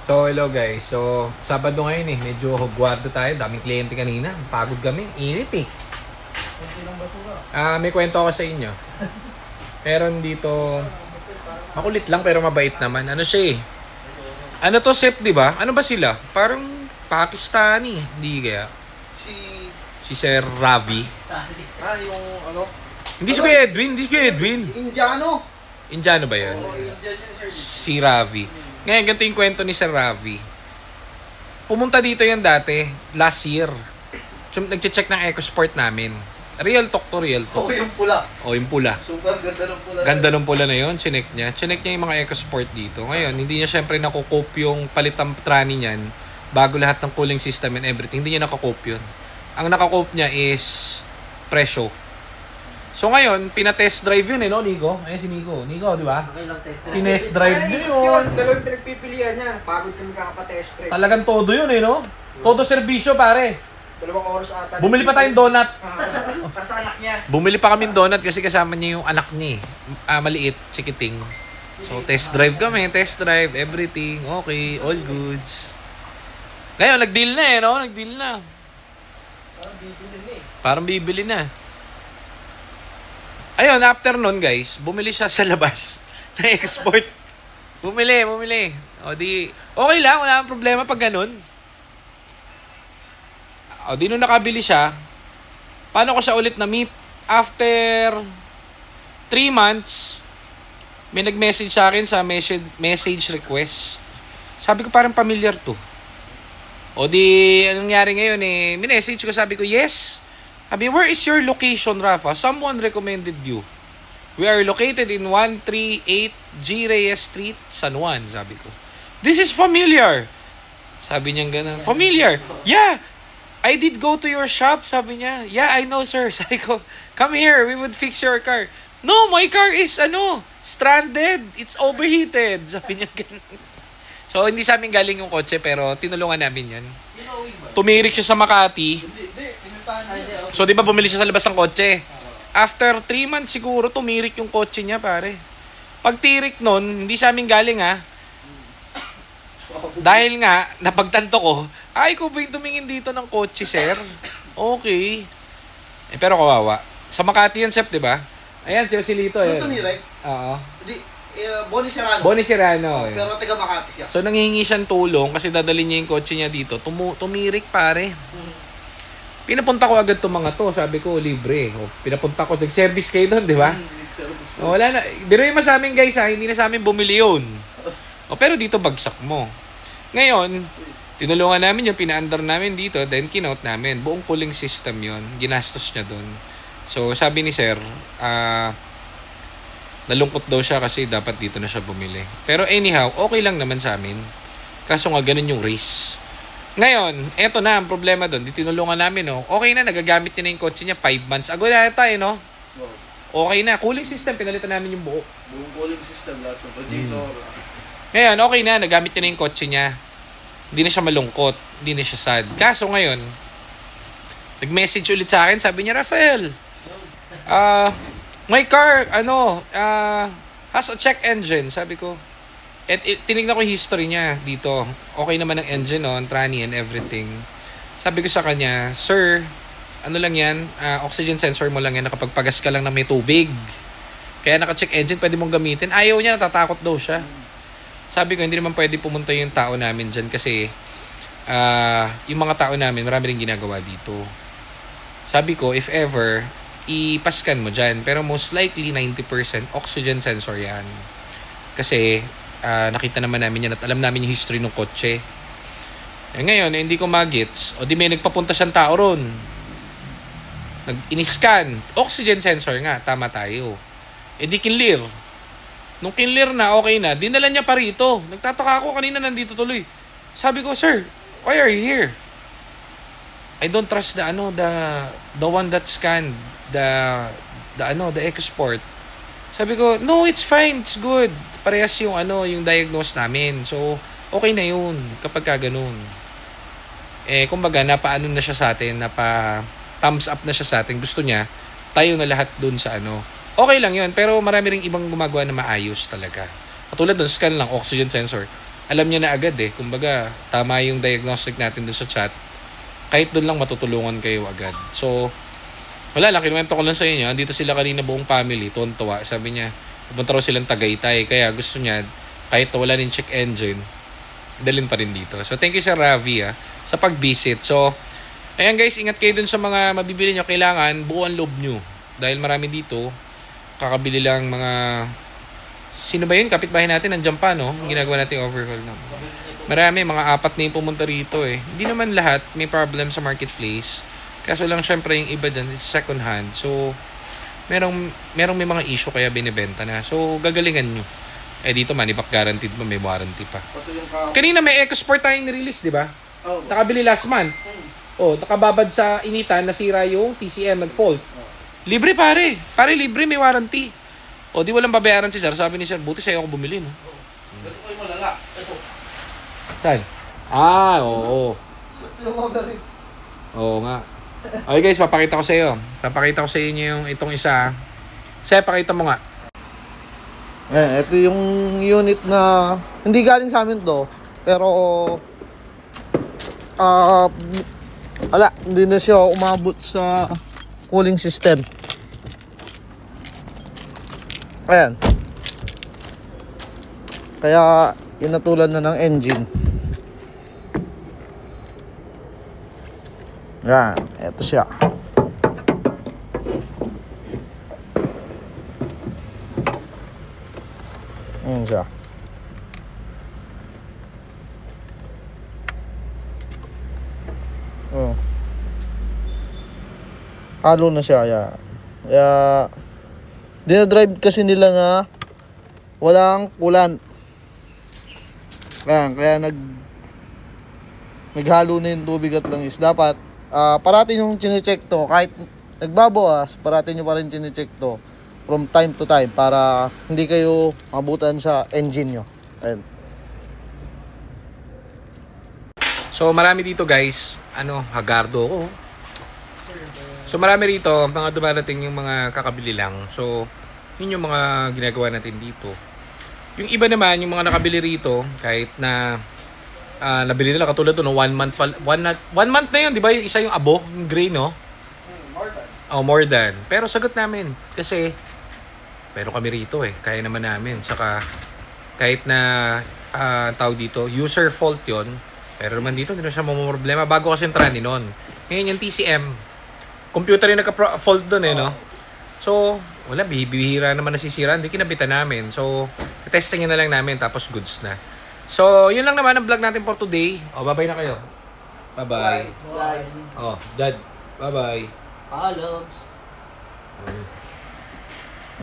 So, hello guys. So, Sabado ngayon medyo hugwado tayo. Daming kliyente kanina. Pagod kami. Init eh. May kwento ako sa inyo. Meron dito, makulit lang pero mabait naman. Ano siya eh? Ano to, Sep, di ba? Ano ba sila? Parang Pakistani. Hindi kaya? Si Sir Ravi. Yung ano? Hindi si Kuya Edwin. Hindi si Kuya Edwin. Indiano. Indiano ba yun? Si Ravi. Ngayon, ganito yung kwento ni Sir Ravi. Pumunta dito yan dati, last year. Nag-check ng EcoSport namin. Real talk to real talk. Yung pula. Yung pula. Super ganda ng pula. Ganda ng pula na yun, chinek niya. Chinek niya yung mga EcoSport dito. Ngayon, hindi niya syempre nakukope yung palitang trani niyan bago lahat ng cooling system and everything. Hindi niya nakakope yun. Ang nakakope niya is presyo. So ngayon, pina-test drive yun no, Nico? Ayan si Nico. Nico, di ba? Okay lang test drive. Pina-test drive niya yun. Dalawang pinagpipilian niya. Pagod kami kakapa-test drive. Talagang todo yun no? Todo serbisyo, pare. 2 oras ata. Bumili pa tayong donut. Para sa anak niya. Bumili pa kami donut kasi kasama niya yung anak niya maliit, chikiting. So, test drive kami, test drive, everything. Okay, all goods. Ngayon, nag-deal na no? Nag-deal na. Parang bibili na. Ayun, after nun guys, bumili siya sa labas na export. Bumili. O di, okay lang, wala akong problema pag ganun. O di nung nakabili siya, paano ko siya ulit na-meet? After 3 months, may nag-message sa akin sa message request. Sabi ko parang familiar to. O di, anong nangyari ngayon minessage ko, sabi ko, yes. Sabi, where is your location, Rafa? Someone recommended you. We are located in 138 G. Reyes Street, San Juan, sabi ko. This is familiar. Sabi niya ganun. Familiar. Yeah. I did go to your shop, sabi niya. Yeah, I know, sir. Sabi ko, come here, we would fix your car. No, my car is, stranded. It's overheated. Sabi niya ganun. So, hindi sa amin galing yung kotse, pero tinulungan namin yan. Tumirik siya sa Makati. So, di ba bumili siya sa labas ng kotse? After 3 months siguro, tumirik yung kotse niya, pare. Pag tirik nun, hindi sa amin galing, Dahil nga, napagtanto ko, ay, ko ba yung tumingin dito ng kotse, sir? Okay. Pero kawawa. Sa Makati yun, Sep, di ba? Ayan, si Osilito. Ano tumirik? Oo. Hindi, Bonnie Serrano. Bonnie Serrano. Pero taga Makati siya. So, nanghihingi siyang tulong kasi dadalhin niya yung kotse niya dito. Tumirik, pare. Pinapunta ko agad itong mga to. Sabi ko, libre. O, pinapunta ko. Nag-service kayo doon, di ba? O, wala na. Diruin mo sa amin, guys, Hindi na sa amin bumili yun. O, pero dito, bagsak mo. Ngayon, tinulungan namin yung pina-under namin dito. Then, kinout namin. Buong cooling system yun. Ginastos niya doon. So, sabi ni Sir, nalungkot daw siya kasi dapat dito na siya bumili. Pero anyhow, okay lang naman sa amin. Kaso nga, ganun yung race. Ngayon, eto na ang problema doon. Di tinulungan namin, Okay na, nagagamit niya na yung kotse niya 5 months ago na tayo, Okay na. Cooling system, pinalitan namin yung buo. Buong cooling system, lahat yung radiator. Ngayon, okay na. Nagamit niya na yung kotse niya. Hindi na siya malungkot. Hindi na siya sad. Kaso ngayon, nag-message ulit sa akin. Sabi niya, Rafael, my car, has a check engine. Sabi ko, tinignan ko yung history niya dito. Okay naman ang engine, ang tranny and everything. Sabi ko sa kanya, sir, ano lang yan, oxygen sensor mo lang yan, nakapagpagas ka lang na may tubig. Kaya naka-check engine, pwede mong gamitin. Ayaw niya, natatakot daw siya. Sabi ko, hindi naman pwede pumunta yung tao namin dyan kasi yung mga tao namin, marami rin ginagawa dito. Sabi ko, if ever, ipaskan mo dyan. Pero most likely, 90% oxygen sensor yan. Kasi, nakita naman namin yan at alam namin yung history ng kotse. Ngayon, hindi ko magets. O di may nagpapunta siyang tao ron. Nag-iniscan. Oxygen sensor nga. Tama tayo. Di kinlir. Nung kinlir na, okay na. Dinala niya pa rito. Nagtataka ako kanina nandito tuloy. Sabi ko, sir, why are you here? I don't trust the one that scanned the EcoSport. Sabi ko, no, it's fine, it's good. Parehas yung yung diagnose namin. So, okay na yun kapag ka ganun. Kumbaga, napaano na siya sa atin, thumbs up na siya sa atin. Gusto niya, tayo na lahat dun sa Okay lang yun, pero marami ring ibang gumagawa na maayos talaga. Katulad dun, scan lang, oxygen sensor. alam niya na agad eh. Kumbaga, tama yung diagnostic natin dun sa chat. Kahit dun lang matutulungan kayo agad. So, wala lang, kinuwento ko lang sa inyo. Andito sila kanina buong family, tuwan-tuwa. Sabi niya, pupunta raw silang Tagaytay. Kaya gusto niya, kahit wala rin check engine, dalhin pa rin dito. So, thank you sa Ravi sa pag-visit. So, ayan guys, ingat kayo dun sa mga mabibili nyo. Kailangan buo ang loob nyo. Dahil marami dito, kakabili lang mga... Sino ba yun? Kapitbahay natin, nandiyan pa, no? Ginagawa natin overhaul na. Marami, mga 4 na yung pumunta rito eh. Hindi naman lahat may problem sa marketplace. Kaso lang syempre yung iba dyan is second hand. So, merong may mga issue kaya binibenta na. So, gagalingan nyo. Eh dito man, ibak guaranteed mo, may warranty pa. Pati yung ka... Kanina may EcoSport tayong nirelease, di ba? Oh, Nakabili last month. Oh, nakababad sa initan, nasira yung TCM, nag-fault. Libre pare. Pare, libre, may warranty. O, di walang babayaran si sir. Sabi ni sir, buti sa'yo ako bumili, no? ito po yung malala. Ito. Saan? Ah, oo. Ito yung mabalik. Oo nga. Okay guys, papakita ko sa iyo. Papakita ko sa inyo yung itong isa. Sir, pakita mo nga. Ito yung unit na hindi galing sa amin to, pero wala, hindi na siya umabot sa cooling system. Ayan. Kaya inatulan na ng engine. Yan, ito siya. Ayan siya. Oh. Halo na siya, yan. Kaya dinadrive kasi nila na walang coolant. Kaya naghalo na yung tubig at langis. Dapat parati yung chine-check to. Kahit nagbabawas, parati nyo pa rin chine-check to from time to time para hindi kayo mabutan sa engine nyo. Ayan. So, marami dito guys. Hagardo ko. So, marami rito. Mga dumarating yung mga kakabili lang. So, yun yung mga ginagawa natin dito. Yung iba naman, yung mga nakabili rito, kahit na nabili nila katulad to, no, 1 month na yun, di ba? Yung isa yung abo, yung gray, no? More than. Oh, more than. Pero sagot namin. Kasi, pero kami rito eh. Kaya naman namin. Saka, kahit na tawag dito, user fault yon. Pero naman dito, hindi na siya problema. Bago kasi yung trani nun. Ngayon yung TCM, computer yung nagka-fault dun eh, no? So, wala, bihira naman nasisira. Hindi kinabitan namin. So, testing na lang namin, tapos goods na. So, yun lang naman ang vlog natin for today. Oh, bye-bye na kayo. Bye-bye. Guys. Oh, Dad. Bye-bye. Paloms. Okay.